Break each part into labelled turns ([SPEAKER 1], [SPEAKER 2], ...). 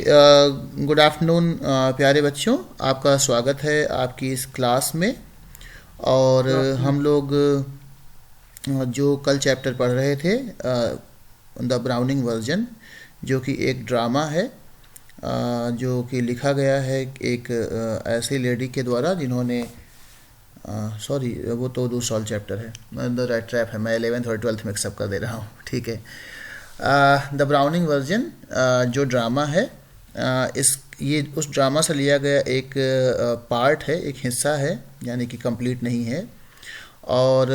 [SPEAKER 1] Good afternoon प्यारे बच्चों, आपका स्वागत है आपकी इस क्लास में। और हम लोग जो कल चैप्टर पढ़ रहे थे द ब्राउनिंग वर्जन, जो कि एक ड्रामा है जो कि लिखा गया है एक ऐसी लेडी के द्वारा जिन्होंने सॉरी वो तो दूसरा चैप्टर है, द रेड ट्रैप है। मैं 11th और 12th मिक्सअप कर दे रहा हूँ, ठीक है। द ब्राउनिंग वर्जन जो ड्रामा है, इस ये उस ड्रामा से लिया गया एक पार्ट है, एक हिस्सा है, यानी कि कंप्लीट नहीं है। और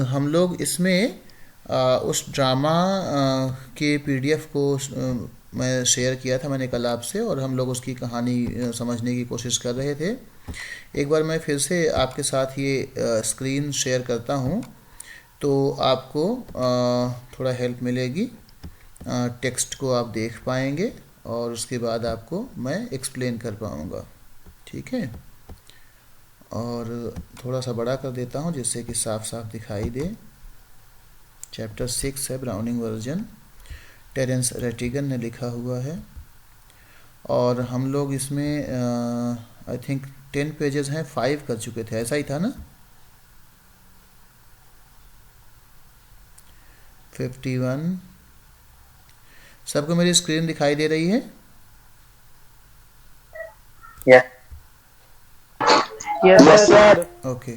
[SPEAKER 1] हम लोग इसमें उस ड्रामा के पीडीएफ को मैं शेयर किया था मैंने कल आपसे, और हम लोग उसकी कहानी समझने की कोशिश कर रहे थे। एक बार मैं फिर से आपके साथ ये स्क्रीन शेयर करता हूँ तो आपको थोड़ा हेल्प मिलेगी, टेक्स्ट को आप देख पाएंगे और उसके बाद आपको मैं एक्सप्लेन कर पाऊँगा, ठीक है। और थोड़ा सा बड़ा कर देता हूँ जिससे कि साफ साफ दिखाई दे। चैप्टर 6 है ब्राउनिंग वर्जन, टेरेंस रेटिगन ने लिखा हुआ है। और हम लोग इसमें आई थिंक 10 पेजेस हैं, 5 कर चुके थे, ऐसा ही था ना। 51। सबको मेरी स्क्रीन दिखाई दे रही है?
[SPEAKER 2] Yes sir.
[SPEAKER 1] Okay,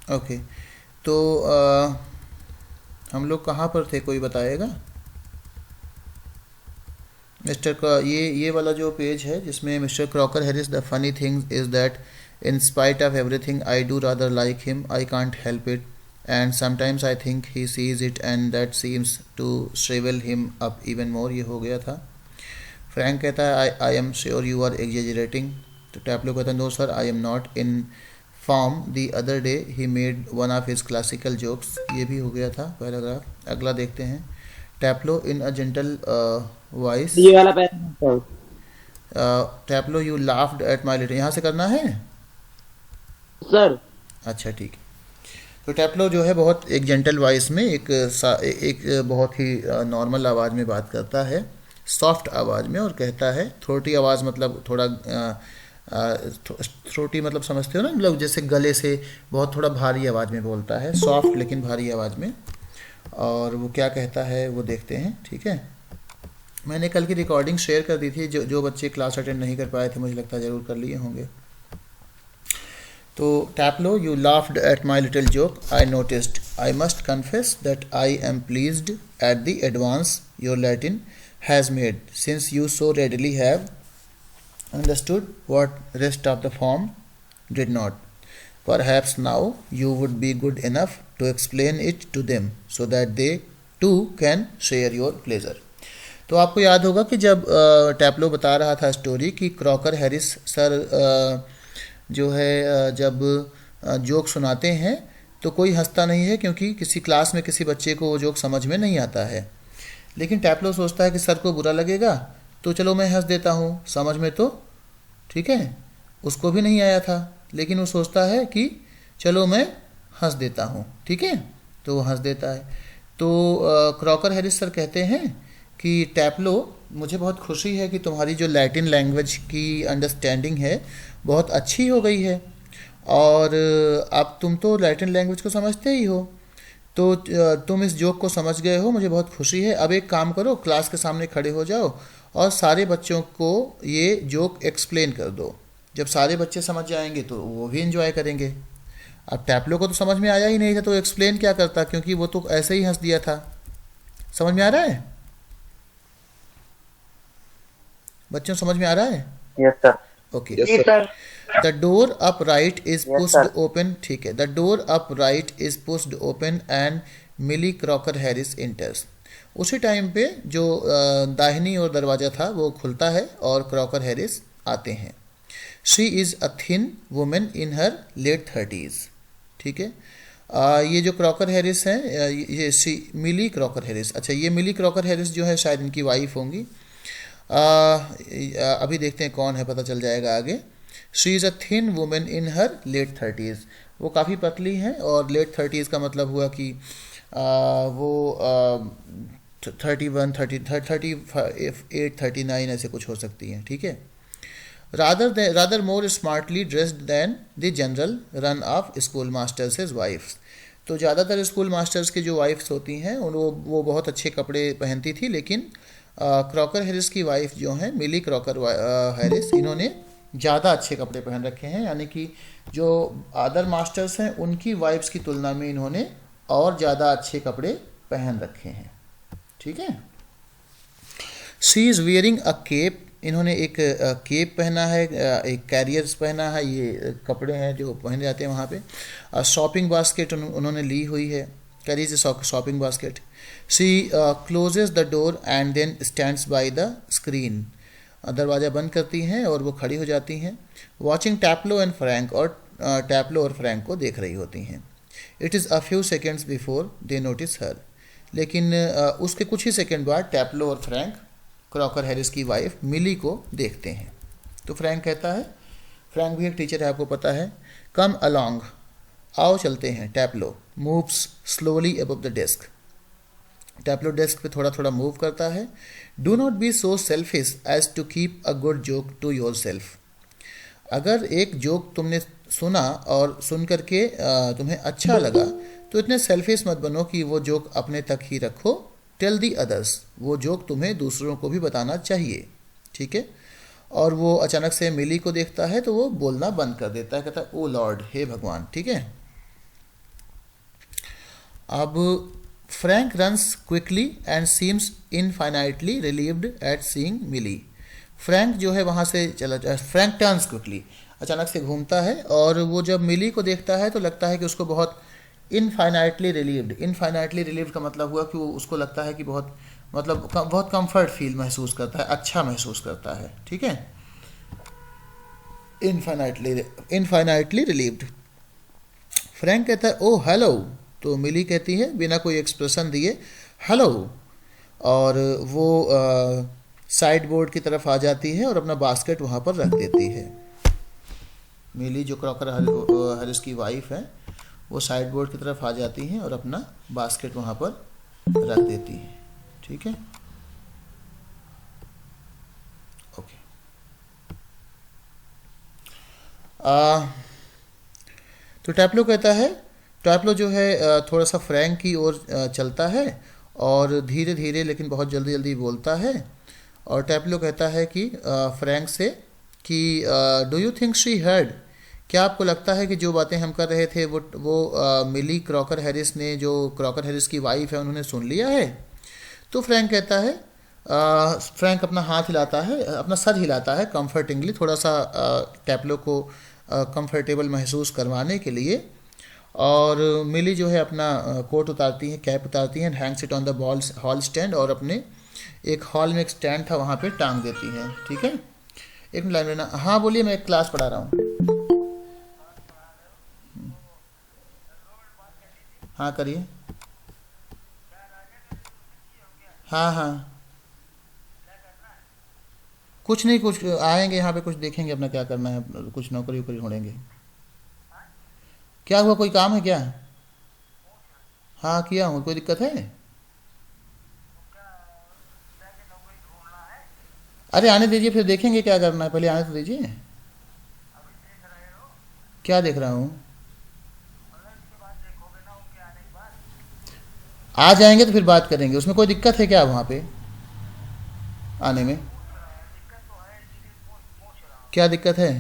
[SPEAKER 1] okay. तो हम लोग कहाँ पर थे, कोई बताएगा? मिस्टर का ये वाला जो पेज है जिसमें mister Crocker Harris, the funny thing is that in spite of everything I do rather like him, I can't help it and sometimes I think he sees it and that seems to श्रिवल him up even more. ये हो गया था। Frank कहता है I am sure you are exaggerating. तो टैपलो कहता है no sir, I am not in form the other day he made one of his classical jokes. ये भी हो गया था पैराग्राफ। अगला देखते हैं। टैपलो इन अ जेंटल वॉइस,
[SPEAKER 2] ये वाला paragraph
[SPEAKER 1] Taplow you laughed at my little. यहाँ से करना है?
[SPEAKER 2] सर।
[SPEAKER 1] अच्छा, ठीक है। तो टैपलो जो है बहुत एक जेंटल वॉइस में एक बहुत ही नॉर्मल आवाज़ में बात करता है, सॉफ्ट आवाज़ में, और कहता है, थ्रोटी आवाज़ मतलब थोड़ा थ्रोटी मतलब समझते हो ना, मतलब जैसे गले से बहुत थोड़ा भारी आवाज़ में बोलता है, सॉफ्ट लेकिन भारी आवाज़ में। और वो क्या कहता है वो देखते हैं, ठीक है। मैंने कल की रिकॉर्डिंग शेयर कर दी थी, जो बच्चे क्लास अटेंड नहीं कर पाए थे, मुझे लगता है ज़रूर कर लिए होंगे। तो Taplow you laughed at my little joke, I noticed, I must confess that I am pleased at the advance your Latin has made, since you so readily have understood what rest of the form did not. Perhaps now you would be good enough to explain it to them so that they too can share your pleasure. तो आपको याद होगा कि जब टैपलो बता रहा था story कि क्रॉकर हैरिस सर जो है जब जोक सुनाते हैं तो कोई हंसता नहीं है, क्योंकि किसी क्लास में किसी बच्चे को वो जोक समझ में नहीं आता है। लेकिन टैपलो सोचता है कि सर को बुरा लगेगा, तो चलो मैं हंस देता हूँ, समझ में तो ठीक है। उसको भी नहीं आया था, लेकिन वो सोचता है कि चलो मैं हंस देता हूँ, ठीक है, तो वो हंस देता है। तो क्रॉकर हैरिस सर कहते हैं कि टैपलो, मुझे बहुत खुशी है कि तुम्हारी जो लैटिन लैंग्वेज की अंडरस्टैंडिंग है बहुत अच्छी हो गई है, और अब तुम तो लैटिन लैंग्वेज को समझते ही हो, तो तुम इस जोक को समझ गए हो, मुझे बहुत खुशी है। अब एक काम करो, क्लास के सामने खड़े हो जाओ और सारे बच्चों को ये जोक एक्सप्लेन कर दो। जब सारे बच्चे समझ जाएंगे तो वो भी एंजॉय करेंगे। अब टैपलो को तो समझ में आया ही नहीं था, तो एक्सप्लेन क्या करता, क्योंकि वो तो ऐसे ही हंस दिया था। समझ में आ रहा है बच्चों, समझ में आ रहा है?
[SPEAKER 2] Yes sir.
[SPEAKER 1] Okay.
[SPEAKER 2] Yes sir.
[SPEAKER 1] The door up right is
[SPEAKER 2] yes
[SPEAKER 1] pushed
[SPEAKER 2] sir.
[SPEAKER 1] Open, ठीक है। The door up right is pushed open and Millie Crocker Harris enters. उसी टाइम पे जो दाहिनी ओर दरवाज़ा था वो खुलता है और क्रॉकर हैरिस आते हैं। She is a thin woman in her late 30s, ठीक है। ये जो क्रॉकर हैरिस हैं, ये मिली क्रॉकर हैरिस, अच्छा ये मिली क्रॉकर हैरिस जो है शायद इनकी वाइफ होंगी। अभी देखते हैं कौन है, पता चल जाएगा आगे। She is a thin woman in her late 30s। वो काफ़ी पतली हैं, और लेट 30s का मतलब हुआ कि वो 31, 38, 39 ऐसे कुछ हो सकती हैं, ठीक है। rather more smartly dressed than the general run of school masters' wives। तो ज़्यादातर स्कूल मास्टर्स की जो वाइफ्स होती हैं वो बहुत अच्छे कपड़े पहनती थी, लेकिन क्रॉकर हैरिस की वाइफ जो हैं, मिली क्रॉकर हैरिस, इन्होंने ज़्यादा अच्छे कपड़े पहन रखे हैं, यानी कि जो अदर मास्टर्स हैं उनकी वाइफ्स की तुलना में इन्होंने और ज़्यादा अच्छे कपड़े पहन रखे हैं, ठीक है। She is wearing a cape, इन्होंने एक केप पहना है, एक कैरियर्स पहना है, ये कपड़े हैं जो पहने जाते हैं वहाँ पे। शॉपिंग बास्केट उन्होंने ली हुई है, carries shopping basket. She closes the door and then stands by the screen, दरवाज़ा बंद करती हैं और वो खड़ी हो जाती हैं। वॉचिंग टैप्लो एंड फ्रैंक, और टैप्लो और फ्रैंक को देख रही होती हैं। It is a few seconds before they notice her, लेकिन उसके कुछ ही सेकेंड बाद टैप्लो और फ्रैंक क्रॉकर हैरिस की वाइफ मिली को देखते हैं। तो फ्रैंक कहता है, फ्रैंक भी एक टीचर है आपको पता है, कम अलोंग, आओ चलते हैं। Taplow moves slowly above the desk, Taplow desk पे थोड़ा थोड़ा मूव करता है। Do not be so selfish as to keep a good joke to yourself, अगर एक जोक तुमने सुना और सुन करके तुम्हें अच्छा लगा तो इतने सेल्फिश मत बनो कि वो जोक अपने तक ही रखो। टेल दी अदर्स, वो जोक तुम्हें दूसरों को भी बताना चाहिए, ठीक है। और वो अचानक से मिली को देखता है तो वो बोलना बंद कर देता है, कहता है ओ लॉर्ड, हे भगवान, ठीक है। अब Frank runs quickly and seems infinitely relieved at seeing Millie, Frank जो है वहाँ से चला जाए, फ्रैंक टर्न्स क्विकली, अचानक से घूमता है, और वो जब मिली को देखता है तो लगता है कि उसको बहुत इनफाइनाइटली रिलीव्ड का मतलब हुआ कि वो उसको लगता है कि बहुत बहुत कंफर्ट फील महसूस करता है, अच्छा महसूस करता है, ठीक है। Infinitely relieved. फ्रैंक कहता है ओ हेलो, तो मिली कहती है बिना कोई एक्सप्रेशन दिए हेलो, और वो साइड बोर्ड की तरफ आ जाती है और अपना बास्केट वहाँ पर रख देती है। मिली जो क्रॉकर हैरिस की वाइफ है, वो साइड बोर्ड की तरफ आ जाती हैं और अपना बास्केट वहाँ पर रख देती है, ठीक है, ओके। तो टैप्लो कहता है, टैप्लो जो है थोड़ा सा फ्रैंक की ओर चलता है और धीरे धीरे लेकिन बहुत जल्दी जल्दी बोलता है, और टैप्लो कहता है कि फ्रैंक से कि do you think she heard, क्या आपको लगता है कि जो बातें हम कर रहे थे वो मिली क्रॉकर हैरिस ने, जो क्रॉकर हैरिस की वाइफ है, उन्होंने सुन लिया है। तो फ्रैंक कहता है, फ्रैंक अपना हाथ हिलाता है, अपना सर हिलाता है कंफर्टिंगली, थोड़ा सा टैप्लो को कंफर्टेबल महसूस करवाने के लिए, और मिली जो है अपना कोट उतारती है, कैप उतारती है, Hanks it on the hall stand, और अपने एक हॉल में एक स्टैंड था वहाँ पे टांग देती है, ठीक है। एक मिनट लाइन में ना, हाँ बोलिए, मैं एक क्लास पढ़ा रहा हूँ। हाँ करिए। हाँ हाँ, कुछ नहीं, कुछ आएंगे यहाँ पे, कुछ देखेंगे अपना क्या करना है, कुछ नौकरी वोकरी ढूंढेंगे। क्या हुआ, कोई काम है क्या? हाँ किया हूँ, कोई दिक्कत है? अरे आने दीजिए, फिर देखेंगे क्या करना है, पहले आने तो दीजिए। क्या देख रहा हूँ? आ जाएंगे तो फिर बात करेंगे, उसमें कोई दिक्कत है क्या वहाँ पे आने में? क्या दिक्कत है?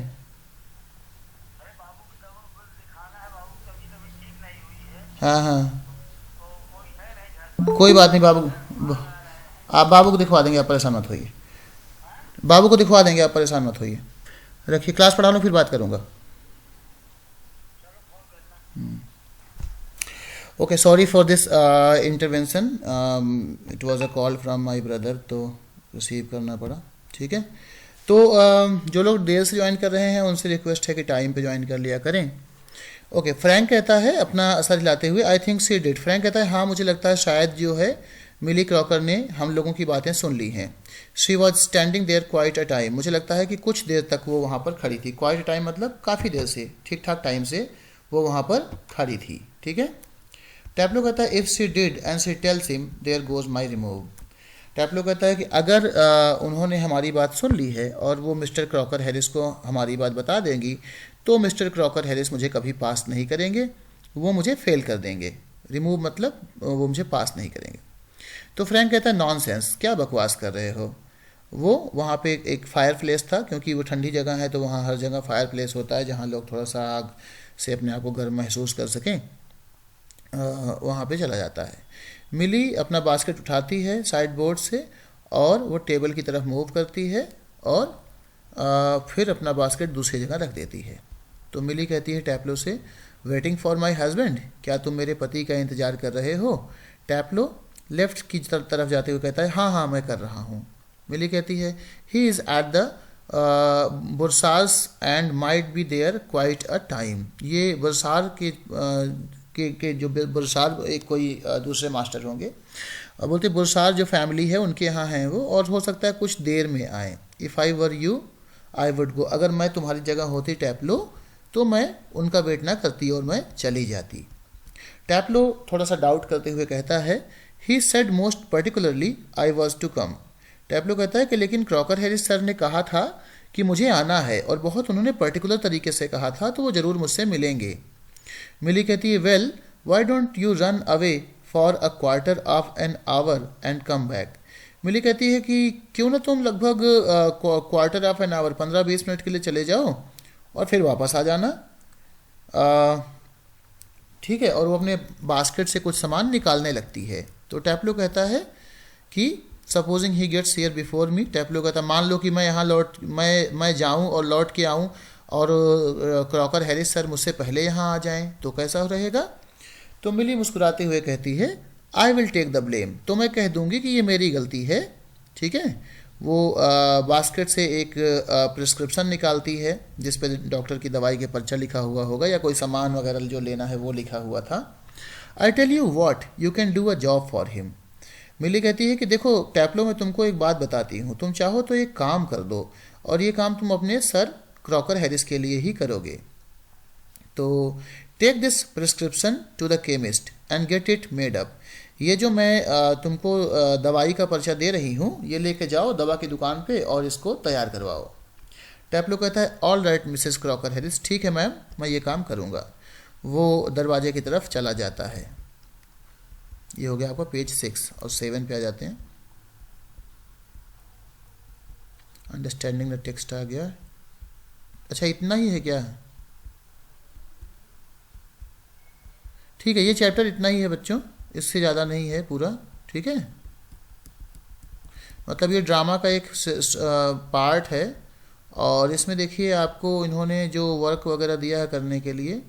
[SPEAKER 1] हाँ हाँ, कोई बात नहीं, आप बाबू को दिखवा देंगे, आप परेशान मत होइए, बाबू को दिखवा देंगे, आप परेशान मत होइए। रखिए, क्लास पढ़ा लो, फिर बात करूँगा। Okay, sorry for this intervention, it was a call from my brother, तो रिसीव करना पड़ा, ठीक है। तो जो लोग देर से ज्वाइन कर रहे हैं उनसे रिक्वेस्ट है कि टाइम पे ज्वाइन कर लिया करें। ओके, फ्रैंक कहता है अपना असर हिलाते हुए, I think she did, Frank कहता है हाँ मुझे लगता है शायद जो है मिली क्रॉकर ने हम लोगों की बातें सुन ली हैं। She was standing there quite a time, मुझे लगता है कि कुछ देर तक वो वहाँ पर खड़ी थी। क्वाइट अ टाइम मतलब काफ़ी देर से, ठीक ठाक टाइम से वो वहाँ पर खड़ी थी, ठीक है। टैप्लो कहता है if she did and she tells him there goes my remove. Taplow कहता है कि अगर उन्होंने हमारी बात सुन ली है और वो मिस्टर क्रॉकर हैरिस को हमारी बात बता देंगी तो मिस्टर क्रॉकर हैरिस मुझे कभी पास नहीं करेंगे, वो मुझे फेल कर देंगे। रिमूव मतलब वो मुझे पास नहीं करेंगे। तो फ्रैंक कहता है नॉनसेंस, क्या बकवास कर रहे हो। वो वहाँ पे एक फायर प्लेस था, क्योंकि वो ठंडी जगह है तो वहाँ हर जगह फायर प्लेस होता है जहाँ लोग थोड़ा सा आग से अपने आप को गर्म महसूस कर सकें, वहाँ पे चला जाता है। मिली अपना बास्केट उठाती है साइड बोर्ड से और वो टेबल की तरफ मूव करती है और फिर अपना बास्केट दूसरी जगह रख देती है। तो मिली कहती है टैप्लो से वेटिंग फॉर माई हस्बैंड, क्या तुम मेरे पति का इंतज़ार कर रहे हो। टैप्लो लेफ्ट की तरफ जाते हुए कहता है हाँ हाँ मैं कर रहा हूँ। मिली कहती है he is at the bursar's and might be there quite a time. ये बुरसार के जो बुरसार एक कोई दूसरे मास्टर होंगे, बोलते बुरसार जो फैमिली है उनके यहाँ हैं वो, और हो सकता है कुछ देर में आए। If I were you I would go, अगर मैं तुम्हारी जगह होती टैप्लो तो मैं उनका वेट ना करती और मैं चली जाती। टैप्लो थोड़ा सा डाउट करते हुए कहता है he said most particularly I was to come. Taplow कहता है कि लेकिन क्रॉकर हैरिस सर ने कहा था कि मुझे आना है और बहुत उन्होंने पर्टिकुलर तरीके से कहा था, तो वो ज़रूर मुझसे मिलेंगे। मिली कहती है well why don't you run away for a quarter of an hour and come back. Millie कहती है कि क्यों ना तुम लगभग quarter of an hour 15-20 minute के लिए चले जाओ और फिर वापस आ जाना, ठीक है। और वो अपने बास्केट से कुछ सामान निकालने लगती है। तो टैप्लो कहता है कि supposing he gets here before me. Taplow कहता है मान लो कि मैं यहाँ मैं जाऊँ और लौट के आऊँ और क्रॉकर हैरिस सर मुझसे पहले यहाँ आ जाएं तो कैसा रहेगा। तो मिली मुस्कुराते हुए कहती है I will take the blame, तो मैं कह दूंगी कि ये मेरी गलती है, ठीक है। वो बास्केट से एक प्रिस्क्रिप्शन निकालती है जिस पे डॉक्टर की दवाई के पर्चा लिखा हुआ होगा या कोई सामान वगैरह जो लेना है वो लिखा हुआ था। I tell you what you can do a job for him. Millie कहती है कि देखो टैप्लो मैं तुमको एक बात बताती हूँ, तुम चाहो तो एक काम कर दो और ये काम तुम अपने सर क्रॉकर हैरिस के लिए ही करोगे। तो take this prescription to the chemist and get it made up. ये जो मैं तुमको दवाई का पर्चा दे रही हूँ ये लेके जाओ दवा की दुकान पे और इसको तैयार करवाओ। टैप्लो कहता है all right Mrs Crocker Harris, ठीक है मैम मैं ये काम करूँगा। वो दरवाजे की तरफ चला जाता है। ये हो गया आपका पेज 6 और 7 पे आ जाते हैं। अंडरस्टैंडिंग द टेक्स्ट आ गया। अच्छा इतना ही है क्या, ठीक है। ये चैप्टर इतना ही है बच्चों, इससे ज़्यादा नहीं है पूरा, ठीक है। मतलब ये ड्रामा का एक पार्ट है और इसमें देखिए आपको इन्होंने जो वर्क वगैरह दिया है करने के लिए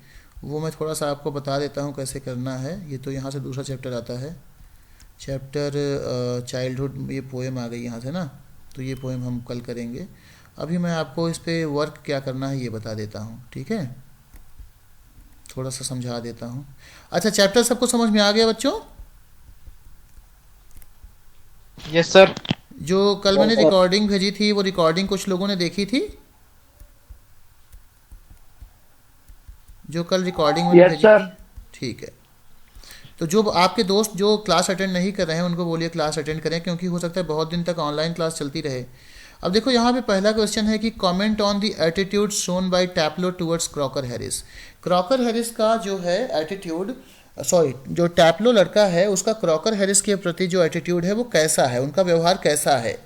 [SPEAKER 1] वो मैं थोड़ा सा आपको बता देता हूँ कैसे करना है। ये तो यहाँ से दूसरा चैप्टर आता है, चैप्टर चाइल्डहुड, ये पोएम आ गई यहाँ से ना, तो ये पोएम हम कल करेंगे। अभी मैं आपको इस पे वर्क क्या करना है ये बता देता हूँ, ठीक है, थोड़ा सा समझा देता हूँ। अच्छा चैप्टर सबको समझ में आ गया बच्चों?
[SPEAKER 2] Yes sir.
[SPEAKER 1] जो कल मैंने रिकॉर्डिंग भेजी थी वो रिकॉर्डिंग कुछ लोगों ने देखी थी, जो कल रिकॉर्डिंग मैंने भेजी थी, ठीक है। तो जो आपके दोस्त जो क्लास अटेंड नहीं कर रहे हैं उनको बोलिए क्लास अटेंड करें, क्योंकि हो सकता है बहुत दिन तक ऑनलाइन क्लास चलती रहे। अब देखो यहाँ पे पहला क्वेश्चन है कि comment on the attitude shown by Taplow towards Crocker Harris. Crocker Harris का जो है एटीट्यूड, सॉरी जो टैप्लो लड़का है उसका क्रॉकर हैरिस के प्रति जो एटीट्यूड है वो कैसा है, उनका व्यवहार कैसा है,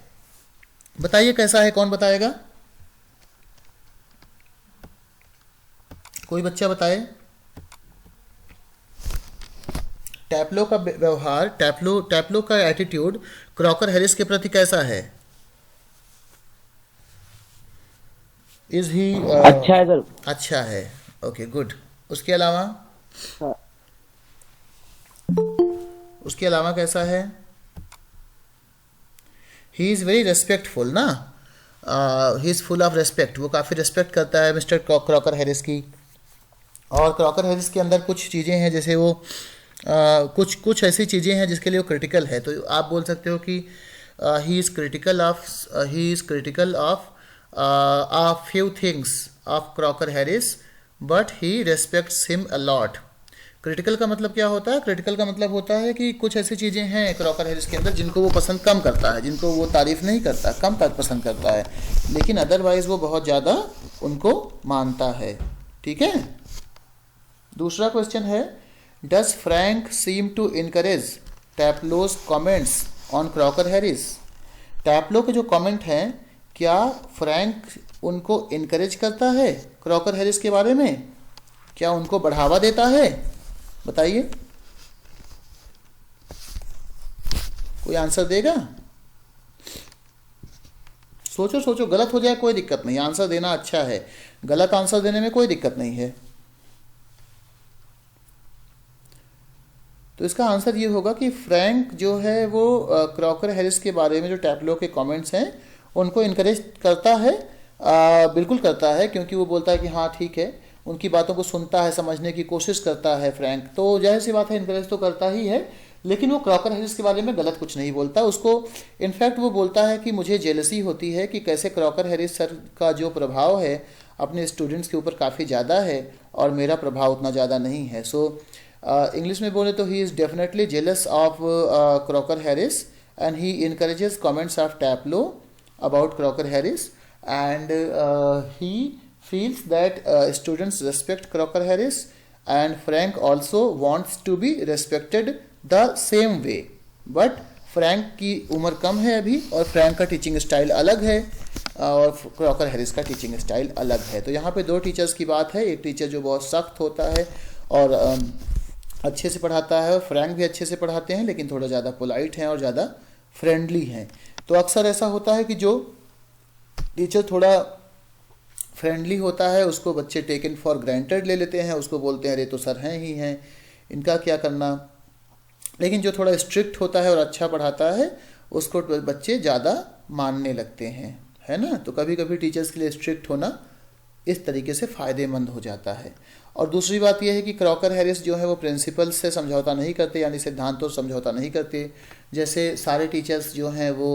[SPEAKER 1] बताइए कैसा है, कौन बताएगा, कोई बच्चा बताए। टैप्लो का व्यवहार, टैप्लो का एटीट्यूड क्रॉकर हैरिस के प्रति कैसा है? इज ही
[SPEAKER 2] अच्छा है सर।
[SPEAKER 1] अच्छा है, ओके गुड। उसके अलावा उसके अलावा कैसा है? ही इज़ वेरी रेस्पेक्टफुल ना, he is full of respect, वो काफ़ी रेस्पेक्ट करता है मिस्टर क्रॉकर हैरिस की। और क्रॉकर हैरिस के अंदर कुछ चीज़ें हैं जैसे वो कुछ ऐसी चीज़ें हैं जिसके लिए वो क्रिटिकल है, तो आप बोल सकते हो कि he is critical of a few things of Crocker Harris, but he respects him a lot. Critical का मतलब क्या होता है? क्रिटिकल का मतलब होता है कि कुछ ऐसी चीज़ें हैं क्रॉकर हैरिस के अंदर जिनको वो पसंद कम करता है, जिनको वो तारीफ़ नहीं करता, कम तक पसंद करता है, लेकिन अदरवाइज़ वो बहुत ज़्यादा उनको मानता है। ठीक है। दूसरा क्वेश्चन है, does Frank seem to encourage Taplow's comments on Crocker Harris. Taplow के जो कमेंट हैं, क्या फ्रैंक उनको इनकरेज करता है क्रॉकर हैरिस के बारे में? क्या उनको बढ़ावा देता है? बताइए, कोई आंसर देगा? सोचो सोचो, गलत हो जाए कोई दिक्कत नहीं, आंसर देना अच्छा है, गलत आंसर देने में कोई दिक्कत नहीं है। तो इसका आंसर ये होगा कि फ्रैंक जो है वो क्रॉकर हैरिस के बारे में जो टैपलो के कमेंट्स हैं उनको इनकरेज करता है। बिल्कुल करता है, क्योंकि वो बोलता है कि हाँ ठीक है, उनकी बातों को सुनता है, समझने की कोशिश करता है फ्रैंक, तो जाहिर सी बात है इनकरेज तो करता ही है, लेकिन वो क्रॉकर हैरिस के बारे में गलत कुछ नहीं बोलता उसको। इनफैक्ट वो बोलता है कि मुझे जेलसी होती है कि कैसे क्रॉकर हैरिस सर का जो प्रभाव है अपने स्टूडेंट्स के ऊपर काफ़ी ज़्यादा है और मेरा प्रभाव उतना ज़्यादा नहीं है। सो इंग्लिश में बोले तो he is definitely jealous of Crocker Harris and he encourages comments of Taplow about Crocker Harris and he feels that students respect Crocker Harris and Frank also wants to be respected the same way, but Frank की उम्र कम है अभी और Frank का teaching style अलग है और Crocker Harris का टीचिंग स्टाइल अलग है। तो यहाँ पे दो टीचर्स की बात है, एक टीचर जो बहुत सख्त होता है और अच्छे से पढ़ाता है, और फ्रैंक भी अच्छे से पढ़ाते हैं लेकिन थोड़ा ज़्यादा पोलाइट हैं और ज़्यादा फ्रेंडली हैं। तो अक्सर ऐसा होता है कि जो टीचर थोड़ा फ्रेंडली होता है उसको बच्चे टेकन फॉर ग्रांटेड ले लेते हैं, उसको बोलते हैं अरे तो सर हैं ही हैं, इनका क्या करना। लेकिन जो थोड़ा स्ट्रिक्ट होता है और अच्छा पढ़ाता है उसको बच्चे ज़्यादा मानने लगते हैं, है ना। तो कभी कभी टीचर्स के लिए स्ट्रिक्ट होना इस तरीके से फ़ायदेमंद हो जाता है। और दूसरी बात यह है कि क्रॉकर हैरिस जो है वो प्रिंसिपल से समझौता नहीं करते, यानी सिद्धांतों से समझौता नहीं करते। जैसे सारे टीचर्स जो हैं वो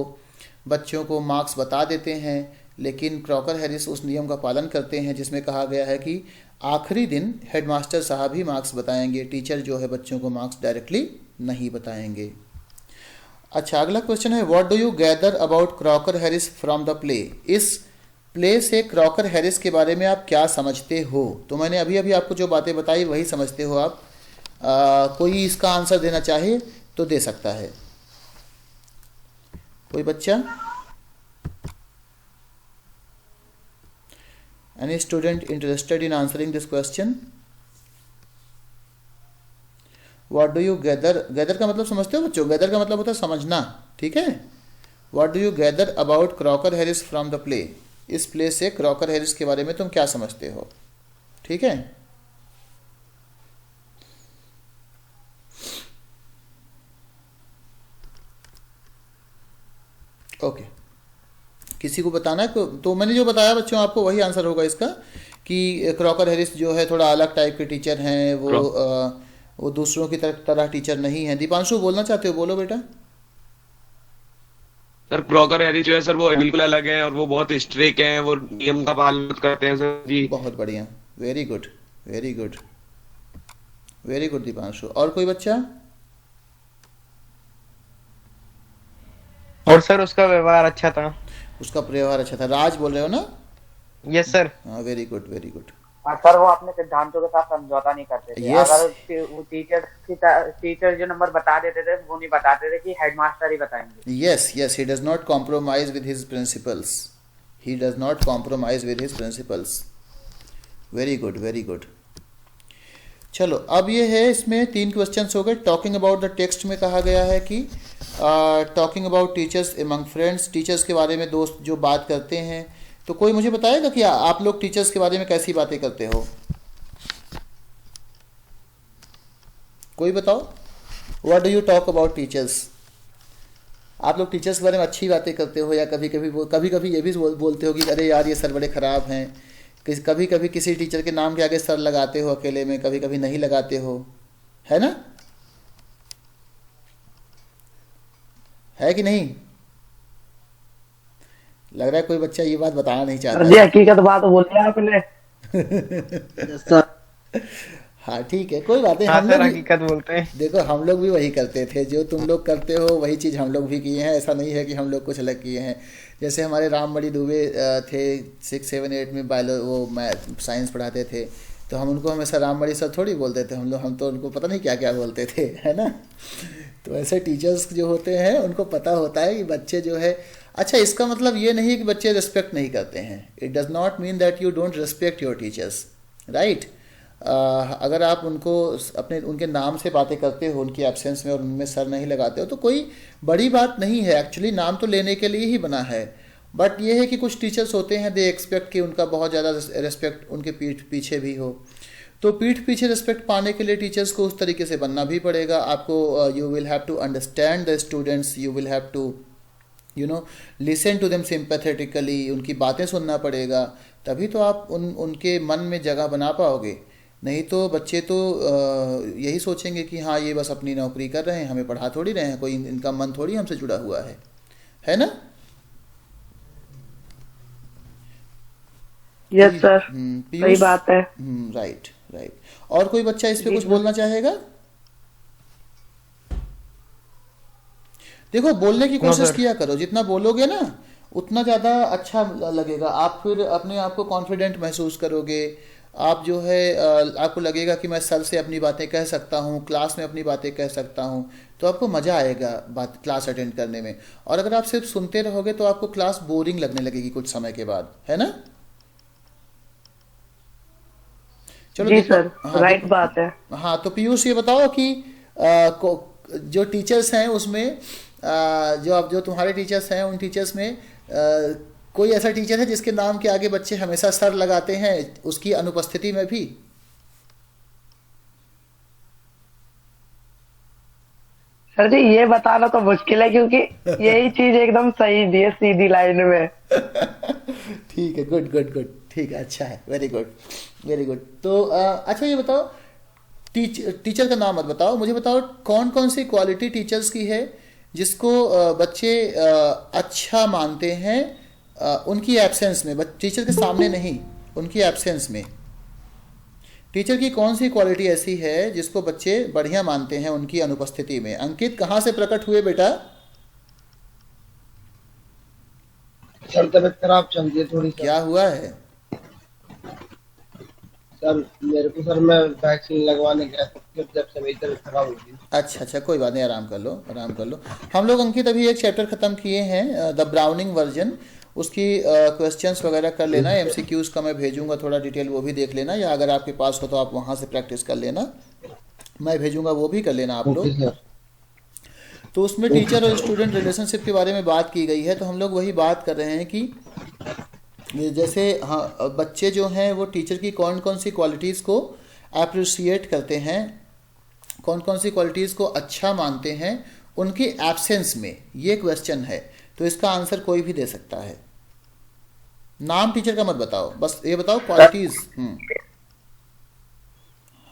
[SPEAKER 1] बच्चों को मार्क्स बता देते हैं, लेकिन क्रॉकर हैरिस उस नियम का पालन करते हैं जिसमें कहा गया है कि आखिरी दिन हेडमास्टर साहब ही मार्क्स बताएंगे, टीचर जो है बच्चों को मार्क्स डायरेक्टली नहीं बताएंगे। अच्छा, अगला क्वेश्चन है, what do you gather about Crocker Harris from the play. इस प्ले से क्रॉकर हैरिस के बारे में आप क्या समझते हो? तो मैंने अभी अभी आपको जो बातें बताई वही समझते हो आप। कोई इसका आंसर देना चाहे तो दे सकता है, कोई बच्चा? Any student interested in answering this question? What do you gather? Gather का मतलब समझते हो बच्चों? gather का मतलब होता है समझना, ठीक है। What do you gather about Crocker Harris from the play? इस प्ले से क्रॉकर हैरिस के बारे में तुम क्या समझते हो? ठीक है। ओके, किसी को बताना है तो मैंने जो बताया बच्चों आपको वही आंसर होगा इसका, कि क्रॉकर हैरिस जो है थोड़ा अलग टाइप के टीचर हैं, वो दूसरों की तरह टीचर नहीं है। दीपांशु बोलना चाहते हो? बोलो बेटा।
[SPEAKER 3] सर क्रॉकर हैरिस जो है सर वो बिल्कुल अलग है और वो बहुत स्ट्रिक्ट हैं, वो नियम का पालन करते हैं सर जी।
[SPEAKER 1] बहुत बढ़िया, very good very good very good Deepanshu. और कोई बच्चा?
[SPEAKER 2] और सर उसका व्यवहार अच्छा था।
[SPEAKER 1] उसका व्यवहार अच्छा था। राज बोल रहे हो ना?
[SPEAKER 2] Yes sir.
[SPEAKER 1] हाँ, very good very good.
[SPEAKER 4] Sir वो अपने सिद्धांतों के साथ समझौता नहीं करते थे।
[SPEAKER 1] Yes.
[SPEAKER 4] अगर वो टीचर जो नंबर बता देते थे वो नहीं बताते थे कि हेडमास्टर ही बताएंगे।
[SPEAKER 1] Yes, he does not compromise with his principles. He does not compromise with his principles. Very good, very good. चलो, अब ये है, इसमें 3 क्वेश्चंस हो गए। टॉकिंग अबाउट द टेक्स्ट में कहा गया है कि talking about teachers among friends, teachers के बारे में दोस्त जो बात करते हैं। तो कोई मुझे बताएगा कि आप लोग टीचर्स के बारे में कैसी बातें करते हो? कोई बताओ, what do you talk about teachers? आप लोग टीचर्स के बारे में अच्छी बातें करते हो या कभी कभी ये भी बोलते हो कि अरे यार ये सर बड़े ख़राब हैं? कभी कभी किसी टीचर के नाम के आगे सर लगाते हो अकेले में, कभी कभी नहीं लगाते हो, है ना? है कि नहीं? लग रहा है कोई बच्चा ये बात बताना नहीं चाहता।
[SPEAKER 2] जी हकीकत बात बोल दिया आपने।
[SPEAKER 1] हाँ ठीक है, कोई बात नहीं।
[SPEAKER 2] हाँ
[SPEAKER 1] हम
[SPEAKER 2] सर,
[SPEAKER 1] लोग
[SPEAKER 2] हकीकत बोलते हैं।
[SPEAKER 1] देखो हम लोग भी वही करते थे, जो तुम लोग करते हो वही चीज़ हम लोग भी किए हैं। ऐसा नहीं है कि हम लोग कुछ अलग किए हैं। जैसे हमारे रामबड़ी दुबे थे, 6, 7, 8 में बायो वो मैथ साइंस पढ़ाते थे, तो हम उनको हमेशा रामबड़ी सर थोड़ी बोलते थे। हम तो उनको पता नहीं क्या क्या बोलते थे, है ना। तो ऐसे टीचर्स जो होते हैं उनको पता होता है कि बच्चे जो है। अच्छा, इसका मतलब ये नहीं कि बच्चे रिस्पेक्ट नहीं करते हैं। It does not mean that you don't respect your teachers, right. अगर आप उनको अपने उनके नाम से बातें करते हो उनकी एब्सेंस में और उनमें सर नहीं लगाते हो तो कोई बड़ी बात नहीं है। एक्चुअली नाम तो लेने के लिए ही बना है। बट ये है कि कुछ टीचर्स होते हैं, दे एक्सपेक्ट कि उनका बहुत ज़्यादा रिस्पेक्ट उनके पीठ पीछे भी हो। तो पीठ पीछे रिस्पेक्ट पाने के लिए टीचर्स को उस तरीके से बनना भी पड़ेगा आपको। You will have to understand the students, you will have to listen to them sympathetically, उनकी बातें सुनना पड़ेगा। तभी तो आप उनके मन में जगह बना पाओगे। नहीं तो बच्चे तो यही सोचेंगे कि हाँ ये बस अपनी नौकरी कर रहे हैं, हमें पढ़ा थोड़ी रहे हैं, कोई इनका मन थोड़ी हमसे जुड़ा हुआ है ना।
[SPEAKER 4] यस सर, सही
[SPEAKER 1] पीयूष।
[SPEAKER 4] बात है।
[SPEAKER 1] Right right. और कोई बच्चा इस पे
[SPEAKER 4] जी
[SPEAKER 1] कुछ
[SPEAKER 4] सर।
[SPEAKER 1] बोलना चाहेगा? देखो, बोलने की
[SPEAKER 2] नो
[SPEAKER 1] कोशिश
[SPEAKER 2] सर।
[SPEAKER 1] किया करो, जितना बोलोगे ना उतना ज़्यादा अच्छा लगेगा। आप फिर अपने आप को कॉन्फिडेंट महसूस करोगे। आप जो है आपको लगेगा कि मैं सर से अपनी बातें कह सकता हूँ, क्लास में अपनी बातें कह सकता हूँ, तो आपको मज़ा आएगा बात क्लास अटेंड करने में। और अगर आप सिर्फ सुनते रहोगे तो आपको क्लास बोरिंग लगने लगेगी कुछ समय के बाद, है ना। चलो
[SPEAKER 4] जी
[SPEAKER 1] देखो।
[SPEAKER 4] सर,
[SPEAKER 1] हाँ
[SPEAKER 4] राइट
[SPEAKER 1] देखो।
[SPEAKER 4] बात है।
[SPEAKER 1] हाँ तो पीयूष ये बताओ कि जो टीचर्स हैं उसमें जो तुम्हारे टीचर्स हैं उन टीचर्स में कोई ऐसा टीचर है जिसके नाम के आगे बच्चे हमेशा सर लगाते हैं उसकी अनुपस्थिति में भी?
[SPEAKER 4] सर जी, ये बताना तो मुश्किल है क्योंकि यही चीज एकदम सही दी है सीधी लाइन में।
[SPEAKER 1] ठीक है, गुड गुड गुड, ठीक है, अच्छा है, वेरी गुड वेरी गुड। तो अच्छा ये बताओ, टीचर का नाम मत बताओ, मुझे बताओ कौन कौन सी क्वालिटी टीचर्स की है जिसको बच्चे अच्छा मानते हैं उनकी एब्सेंस में, टीचर के सामने नहीं, उनकी एब्सेंस में। टीचर की कौन सी क्वालिटी ऐसी है जिसको बच्चे बढ़िया मानते हैं उनकी अनुपस्थिति में? अंकित, कहाँ से प्रकट हुए बेटा?
[SPEAKER 5] सर तबीयत खराब चल रही है थोड़ी सी।
[SPEAKER 1] क्या हुआ है?
[SPEAKER 5] सर मेरे को सर मैं वैक्सीन लगवाने गया था, फिर जब से मेरी तबीयत खराब हो गई।
[SPEAKER 1] अच्छा अच्छा, कोई बात नहीं, आराम कर लो आराम कर लो। हम लोग अंकित अभी एक चैप्टर ख़त्म किए हैं, द ब्राउनिंग वर्जन। उसकी क्वेश्चंस वगैरह कर लेना, एमसीक्यूज़ का मैं भेजूंगा, थोड़ा डिटेल वो भी देख लेना, या अगर आपके पास हो तो आप वहाँ से प्रैक्टिस कर लेना, मैं भेजूंगा वो भी कर लेना आप
[SPEAKER 5] ओके
[SPEAKER 1] लोग।
[SPEAKER 5] सर।
[SPEAKER 1] तो उसमें टीचर और स्टूडेंट रिलेशनशिप के बारे में बात की गई है। तो हम लोग वही बात कर रहे हैं कि ये जैसे हाँ बच्चे जो हैं वो टीचर की कौन कौन सी क्वालिटीज़ को अप्रिशिएट करते हैं, कौन कौन सी क्वालिटीज़ को अच्छा मानते हैं उनकी एब्सेंस में, ये क्वेश्चन है। तो इसका आंसर कोई भी दे सकता है। नाम टीचर का मत बताओ, बस ये बताओ क्वालिटीज़।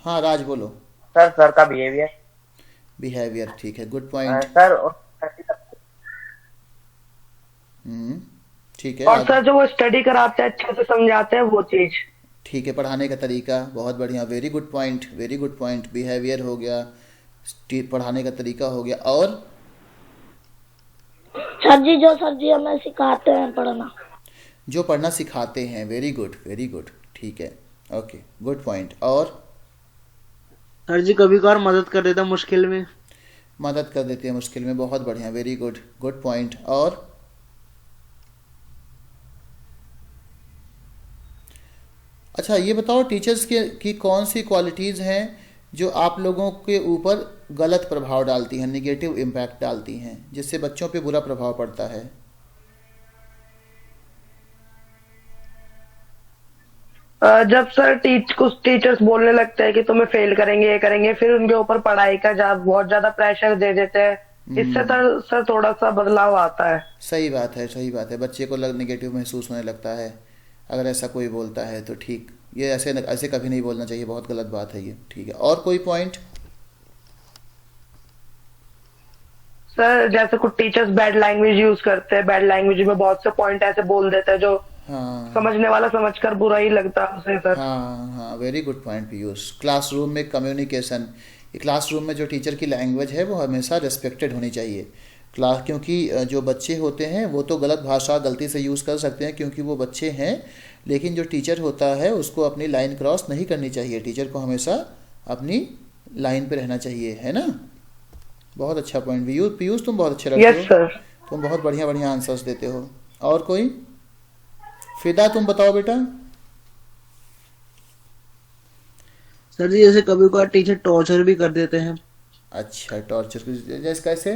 [SPEAKER 1] हाँ राज बोलो।
[SPEAKER 4] सर का बिहेवियर।
[SPEAKER 1] बिहेवियर, ठीक है, गुड पॉइंट।
[SPEAKER 4] सर
[SPEAKER 1] ठीक है।
[SPEAKER 4] और सर जो वो स्टडी कराते हैं, अच्छे से समझाते हैं, वो चीज।
[SPEAKER 1] ठीक है, पढ़ाने का तरीका बहुत बढ़िया, very good point very good point. Behaviour हो गया, पढ़ाने का तरीका हो गया, और
[SPEAKER 6] सर जी हमें सिखाते हैं पढ़ना।
[SPEAKER 1] जो पढ़ना सिखाते हैं, वेरी गुड, ठीक है, ओके, गुड पॉइंट। और
[SPEAKER 7] सर जी कभी कभार मदद कर देता मुश्किल में।
[SPEAKER 1] मदद कर देते हैं मुश्किल में, बहुत बढ़िया, वेरी गुड, गुड पॉइंट। और अच्छा ये बताओ, टीचर्स की कौन सी क्वालिटीज़ हैं जो आप लोगों के ऊपर गलत प्रभाव डालती हैं, निगेटिव इम्पैक्ट डालती हैं, जिससे बच्चों पे बुरा प्रभाव पड़ता है?
[SPEAKER 4] जब सर कुछ टीचर्स बोलने लगते हैं कि तुम्हें फेल करेंगे, ये करेंगे, फिर उनके ऊपर पढ़ाई का बहुत ज्यादा प्रेशर दे देते हैं, इससे सर थोड़ा सा बदलाव आता है।
[SPEAKER 1] सही बात है, सही बात है, बच्चे को नेगेटिव महसूस होने लगता है अगर ऐसा कोई बोलता है तो। ठीक, ये ऐसे कभी नहीं बोलना चाहिए, बहुत गलत बात है ये। ठीक है, और कोई पॉइंट?
[SPEAKER 4] सर जैसे कुछ टीचर्स बैड लैंग्वेज यूज करते हैं, बैड लैंग्वेज में बहुत से पॉइंट ऐसे बोल देते हैं जो
[SPEAKER 1] हाँ
[SPEAKER 4] समझने वाला समझकर बुरा ही लगता है उसे सर।
[SPEAKER 1] हाँ हाँ, very good point Piyush. Classroom में कम्युनिकेशन, क्लासरूम में जो टीचर की लैंग्वेज है वो हमेशा रेस्पेक्टेड होनी चाहिए। क्लास, क्योंकि जो बच्चे होते हैं वो तो गलत भाषा गलती से यूज़ कर सकते हैं क्योंकि वो बच्चे हैं, लेकिन जो टीचर होता है उसको अपनी लाइन क्रॉस नहीं करनी चाहिए। टीचर को हमेशा अपनी लाइन पे रहना चाहिए, है ना। बहुत अच्छा पॉइंट पीयूष, पीयूष तुम बहुत अच्छे लगते
[SPEAKER 4] यस
[SPEAKER 1] हो,
[SPEAKER 4] सर।
[SPEAKER 1] तुम बहुत बढ़िया बढ़िया आंसर्स देते हो। और कोई? फिदा तुम बताओ बेटा।
[SPEAKER 7] सर जी जैसे कभी कभार टीचर टॉर्चर भी कर देते हैं।
[SPEAKER 1] अच्छा, टॉर्चर जैसे कैसे?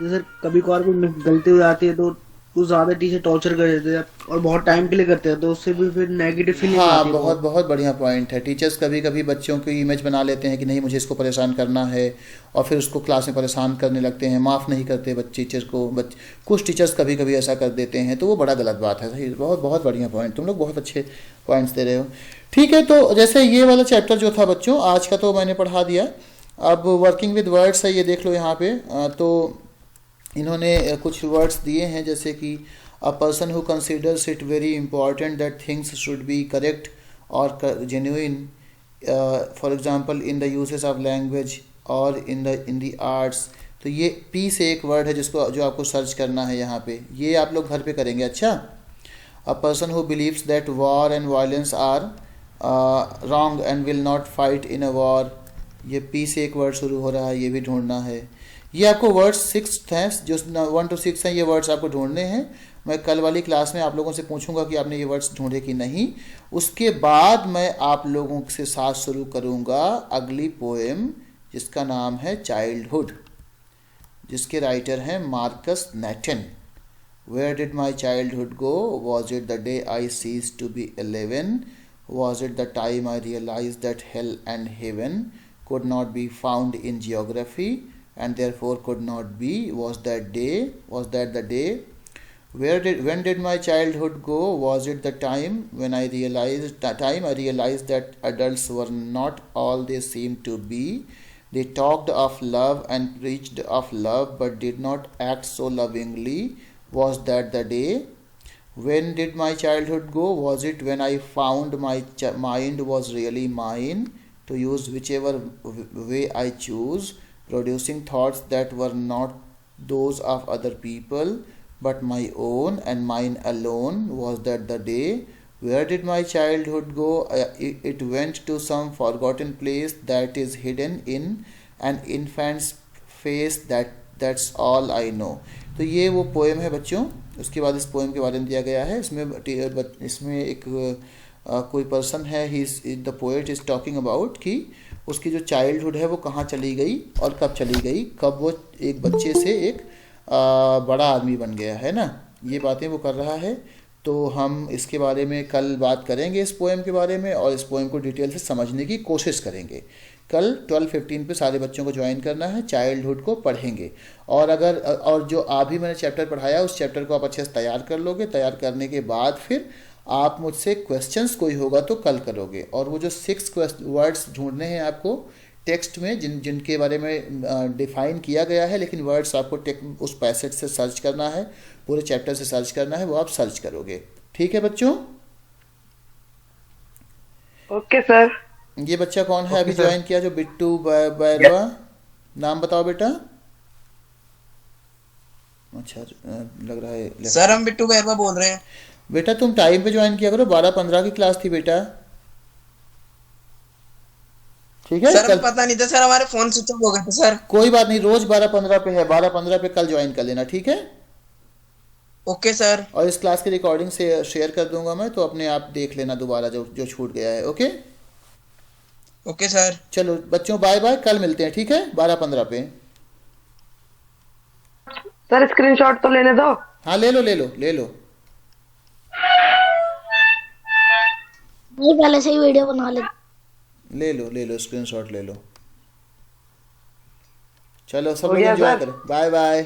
[SPEAKER 7] जैसे कभी कभार कोई गलती हो जाती है तो कुछ ज्यादा टीचर टॉर्चर कर देते हैं और बहुत टाइम के लिए करते हैं, तो उससे भी फिर नेगेटिव फीलिंग
[SPEAKER 1] हाँ,
[SPEAKER 7] आती है
[SPEAKER 1] बहुत बहुत बढ़िया पॉइंट है। टीचर्स कभी कभी बच्चों की इमेज बना लेते हैं कि नहीं मुझे इसको परेशान करना है, और फिर उसको क्लास में परेशान करने लगते हैं, माफ़ नहीं करते बच्चे टीचर को। कुछ टीचर्स कभी कभी ऐसा कर देते हैं, तो वो बड़ा गलत बात है। सही, बहुत बहुत बढ़िया पॉइंट, तुम लोग बहुत अच्छे पॉइंट्स दे रहे हो। ठीक है, तो जैसे ये वाला चैप्टर जो था बच्चों आज का तो मैंने पढ़ा दिया। अब वर्किंग विद वर्ड्स है, ये देख लो यहाँ पे। तो इन्होंने कुछ वर्ड्स दिए हैं जैसे कि a person who considers it very important that things should be correct or genuine, for example in the uses of language or in the arts। तो ये P से एक वर्ड है जिसको जो आपको सर्च करना है यहाँ पे, ये आप लोग घर पे करेंगे। अच्छा, a person who believes that war and violence are wrong and will not fight in a war, ये P से एक वर्ड शुरू हो रहा है, ये भी ढूंढना है। ये आपको वर्ड्स 6 हैं, जो 1 to 6 हैं, ये वर्ड्स आपको ढूंढने हैं। मैं कल वाली क्लास में आप लोगों से पूछूंगा कि आपने ये वर्ड्स ढूंढे कि नहीं। उसके बाद मैं आप लोगों के साथ शुरू करूंगा अगली पोएम जिसका नाम है चाइल्डहुड, जिसके राइटर हैं Markus Natten. Where did my childhood go, was it the day I ceased to be 11, was it the time I realised that hell and heaven could not be found in geography and therefore could not be, was that the day, when did my childhood go, was it the time when I realized that adults were not all they seemed to be, they talked of love and preached of love but did not act so lovingly, was that the day? When did my childhood go, was it when I found my mind was really mine to use whichever way I choose, producing thoughts that were not those of other people but my own and mine alone, was that the day? Where did my childhood go, it went to some forgotten place that is hidden in an infant's face, that's all I know। तो ये वो poem है बच्चों। उसके बाद इस poem के बारे में दिया गया है। इसमें एक कोई पर्सन है, he the poet is talking about कि उसकी जो चाइल्डहुड है वो कहाँ चली गई और कब चली गई, कब वो एक बच्चे से एक बड़ा आदमी बन गया, है ना। ये बातें वो कर रहा है। तो हम इसके बारे में कल बात करेंगे, इस पोएम के बारे में, और इस पोएम को डिटेल से समझने की कोशिश करेंगे। कल 12:15 पे सारे बच्चों को ज्वाइन करना है, चाइल्डहुड को पढ़ेंगे। और जो अभी मैंने चैप्टर पढ़ाया उस चैप्टर को आप अच्छे से तैयार कर लोगे। तैयार करने के बाद फिर आप मुझसे क्वेश्चंस कोई होगा तो कल करोगे। और वो जो 6 वर्ड्स ढूंढने हैं आपको टेक्स्ट में, जिनके बारे में डिफाइन किया गया है, लेकिन वर्ड्स आपको उस पैसेज से सर्च करना है, पूरे चैप्टर से सर्च करना है, वो आप सर्च करोगे। ठीक है बच्चों?
[SPEAKER 4] Okay sir.
[SPEAKER 1] ये बच्चा कौन है अभी ज्वाइन किया जो बिट्टू बैरवा? नाम बताओ बेटा। अच्छा, लग रहा है
[SPEAKER 8] सर हम बिट्टू बैरवा बोल रहे हैं।
[SPEAKER 1] बेटा तुम टाइम पे ज्वाइन किया करो, 12:15 की क्लास थी बेटा। ठीक है
[SPEAKER 8] सर पता नहीं था सर, हमारे फोन स्विच ऑफ हो गए थे सर।
[SPEAKER 1] कोई बात नहीं, रोज 12:15 पे है, 12:15 पे कल ज्वाइन कर लेना, ठीक है?
[SPEAKER 8] Okay sir.
[SPEAKER 1] और इस क्लास की रिकॉर्डिंग से शेयर कर दूंगा मैं, तो अपने आप देख लेना दोबारा जो छूट गया है। Okay
[SPEAKER 8] okay sir.
[SPEAKER 1] चलो बच्चों, बाय बाय, कल मिलते हैं, ठीक है? 12:15 पे।
[SPEAKER 4] सर स्क्रीनशॉट तो लेने दो।
[SPEAKER 1] हाँ ले लो ले लो ले लो।
[SPEAKER 6] नहीं, पहले से ही वीडियो बना
[SPEAKER 1] ले लो स्क्रीनशॉट ले लो। चलो सब
[SPEAKER 4] हो
[SPEAKER 1] लोग
[SPEAKER 4] गया
[SPEAKER 1] एंजॉय
[SPEAKER 4] सर?
[SPEAKER 1] करो, बाय बाय।